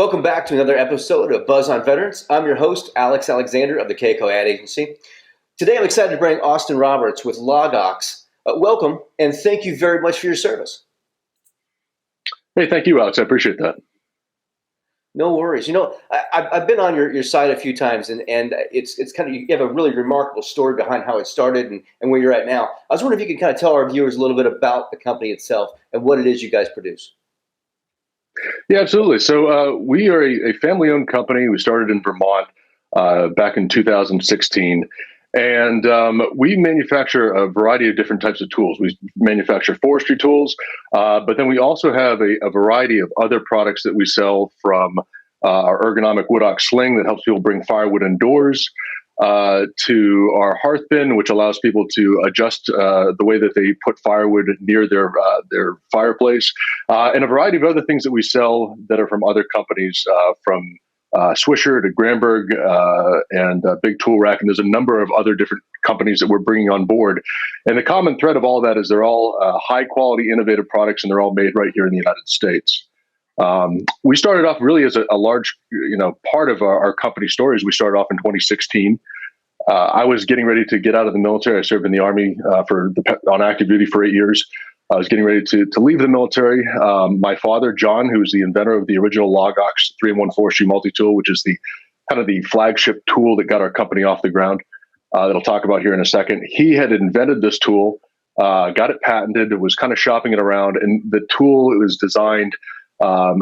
Welcome back to another episode of Buzz on Veterans. I'm your host, Alex Alexander of the Keiko Ad Agency. Today I'm excited to bring Austin Roberts with LogOX. Welcome, and thank you very much for your service. Hey, thank you, Alex. I appreciate that. No worries. I've been on your site a few times, and it's kind of, you have a really remarkable story behind how it started and where you're at now. I was wondering if you could kind of tell our viewers a little bit about the company itself and what it is you guys produce. Yeah, absolutely. So we are a family-owned company. We started in Vermont back in 2016. And we manufacture a variety of different types of tools. We manufacture forestry tools, but then we also have a variety of other products that we sell, from our ergonomic LogOX Sling that helps people bring firewood indoors, to our hearth bin, which allows people to adjust the way that they put firewood near their fireplace, and a variety of other things that we sell that are from other companies, from Swisher to Granberg and Big Tool Rack, and there's a number of other different companies that we're bringing on board. And the common thread of all that is they're all high quality, innovative products, and they're all made right here in the United States. We started off really as a large, part of our company stories. We started off in 2016. I was getting ready to get out of the military. I served in the Army on active duty for 8 years. I was getting ready to leave the military. My father, John, who's the inventor of the original LogOX 3-in-1 forestry multi-tool, which is the kind of the flagship tool that got our company off the ground, that I'll talk about here in a second. He had invented this tool, got it patented, was kind of shopping it around, and the tool was designed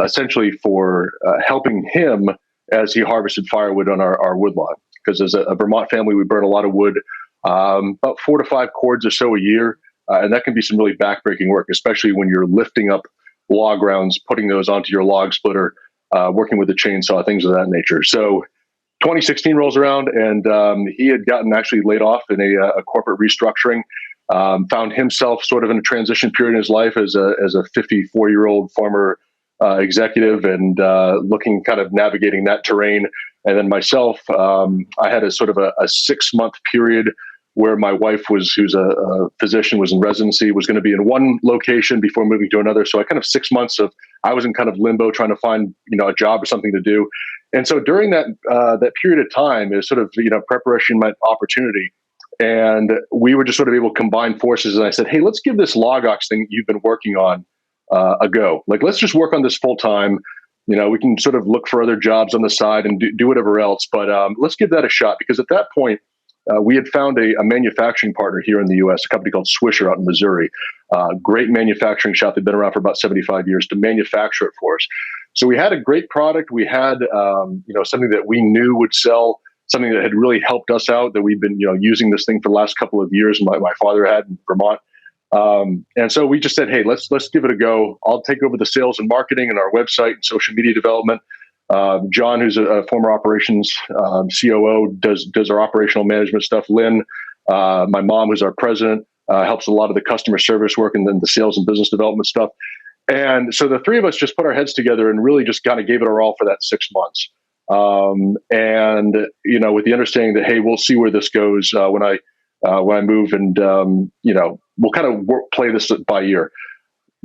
essentially for helping him as he harvested firewood on our woodlot. Because as a Vermont family, we burn a lot of wood, about 4 to 5 cords or so a year. And that can be some really backbreaking work, especially when you're lifting up log rounds, putting those onto your log splitter, working with a chainsaw, things of that nature. So 2016 rolls around, and he had gotten actually laid off in a corporate restructuring, found himself sort of in a transition period in his life as a 54-year-old former executive, and looking, kind of navigating that terrain. And then myself, I had a sort of a 6-month period where my wife, who's a physician, was in residency, was going to be in one location before moving to another. So I kind of 6 months I was in kind of limbo, trying to find, a job or something to do. And so during that period of time, it was sort of, preparation met opportunity. And we were just sort of able to combine forces. And I said, hey, let's give this LogOX thing you've been working on a go. Like, let's just work on this full time. We can sort of look for other jobs on the side and do whatever else. But let's give that a shot, because at that point, we had found a manufacturing partner here in the U.S., a company called Swisher out in Missouri. Great manufacturing shop. They've been around for about 75 years to manufacture it for us. So we had a great product. We had, something that we knew would sell, something that had really helped us out, that we'd been, using this thing for the last couple of years. My father had in Vermont. And so we just said, hey, let's give it a go. I'll take over the sales and marketing and our website and social media development. John, who's a former operations COO, does our operational management stuff. Lynn, my mom, who's our president, helps a lot of the customer service work and then the sales and business development stuff. And so the three of us just put our heads together and really just kind of gave it our all for that 6 months. And with the understanding that, hey, we'll see where this goes when I move, and we'll kind of play this by ear.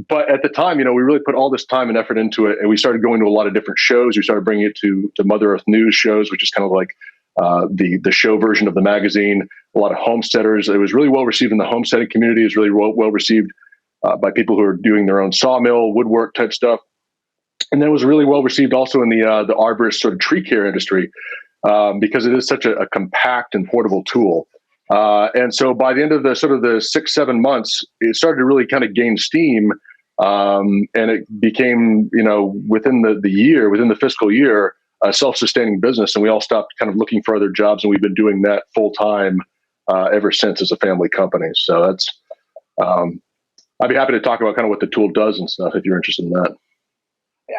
But at the time, we really put all this time and effort into it, and we started going to a lot of different shows. We started bringing it to Mother Earth News shows, which is kind of like the show version of the magazine. A lot of homesteaders. It was really well received in the homesteading community. It was really well received by people who are doing their own sawmill, woodwork type stuff. And then it was really well received also in the arborist sort of tree care industry, because it is such a compact and portable tool. And so by the end of the 6-7 months, it started to really kind of gain steam. And it became, within the fiscal year, a self-sustaining business. And we all stopped kind of looking for other jobs. And we've been doing that full time ever since, as a family company. So that's, I'd be happy to talk about kind of what the tool does and stuff if you're interested in that.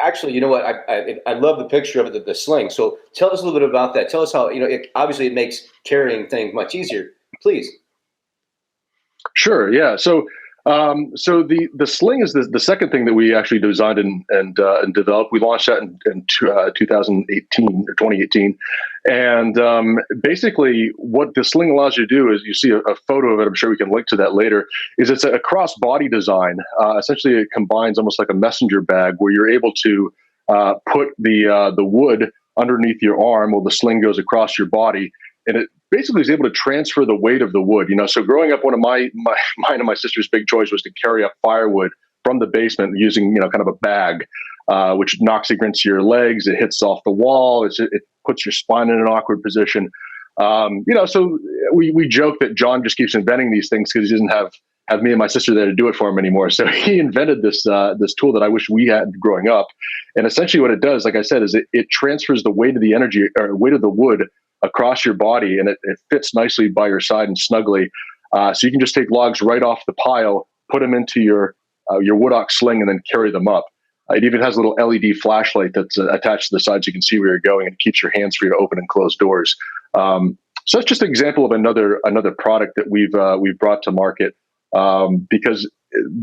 Actually, you know what? I love the picture of it, the sling. So tell us a little bit about that. Tell us how, obviously it makes carrying things much easier. Please. Sure. Yeah. So the sling is the second thing that we actually designed and developed. We launched that in 2018, and basically what the sling allows you to do is, you see a photo of it. I'm sure we can link to that later. Is it's a cross body design. Essentially, it combines almost like a messenger bag, where you're able to put the wood underneath your arm, while the sling goes across your body, and it basically is able to transfer the weight of the wood. So growing up, one of mine and my sister's big joys was to carry up firewood from the basement using kind of a bag, which knocks against your legs. It hits off the wall. It puts your spine in an awkward position. So we joke that John just keeps inventing these things because he doesn't have me and my sister there to do it for him anymore. So he invented this tool that I wish we had growing up. And essentially what it does, like I said, is it transfers the weight of the energy or weight of the wood across your body, and it fits nicely by your side and snugly. So you can just take logs right off the pile, put them into your LogOX sling, and then carry them up. It even has a little LED flashlight that's attached to the side so you can see where you're going, and it keeps your hands free to open and close doors. So that's just an example of another product that we've brought to market. Because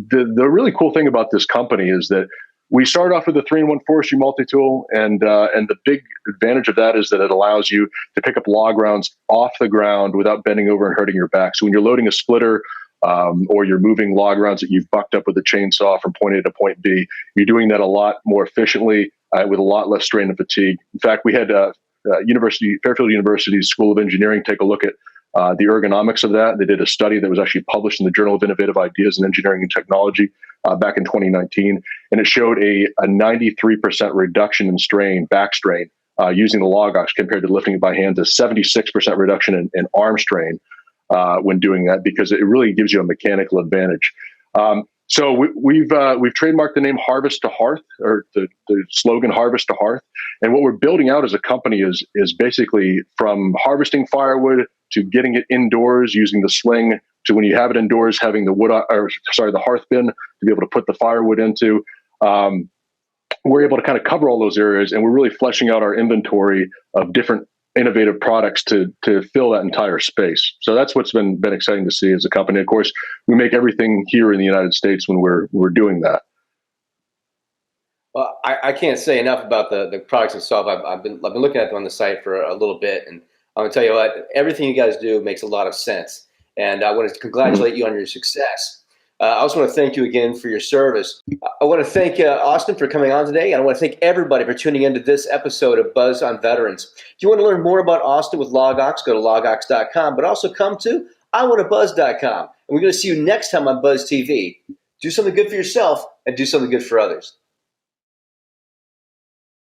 the really cool thing about this company is that we started off with a 3-in-1 forestry multi-tool, and the big advantage of that is that it allows you to pick up log rounds off the ground without bending over and hurting your back. So when you're loading a splitter, or you're moving log rounds that you've bucked up with a chainsaw from point A to point B, you're doing that a lot more efficiently with a lot less strain and fatigue. In fact, we had Fairfield University's School of Engineering take a look at the ergonomics of that. They did a study that was actually published in the Journal of Innovative Ideas in Engineering and Technology back in 2019, and it showed a 93% reduction in back strain, using the LogOX compared to lifting it by hand, to 76% reduction in arm strain when doing that, because it really gives you a mechanical advantage. So we've trademarked the name Harvest to Hearth, or the slogan Harvest to Hearth. And what we're building out as a company is basically from harvesting firewood to getting it indoors using the sling, to when you have it indoors, having the hearth bin to be able to put the firewood into. We're able to kind of cover all those areas, and we're really fleshing out our inventory of different innovative products to fill that entire space. So that's what's been exciting to see as a company. Of course, we make everything here in the United States when we're doing that. Well, I can't say enough about the products itself. I've been looking at them on the site for a little bit, and I'm gonna tell you what, everything you guys do makes a lot of sense. And I want to congratulate you on your success. I also want to thank you again for your service. I want to thank Austin for coming on today, and I want to thank everybody for tuning into this episode of Buzz on Veterans. If you want to learn more about Austin with LogOX, go to logox.com, but also come to iwanttabuzz.com. And we're going to see you next time on Buzz TV. Do something good for yourself and do something good for others.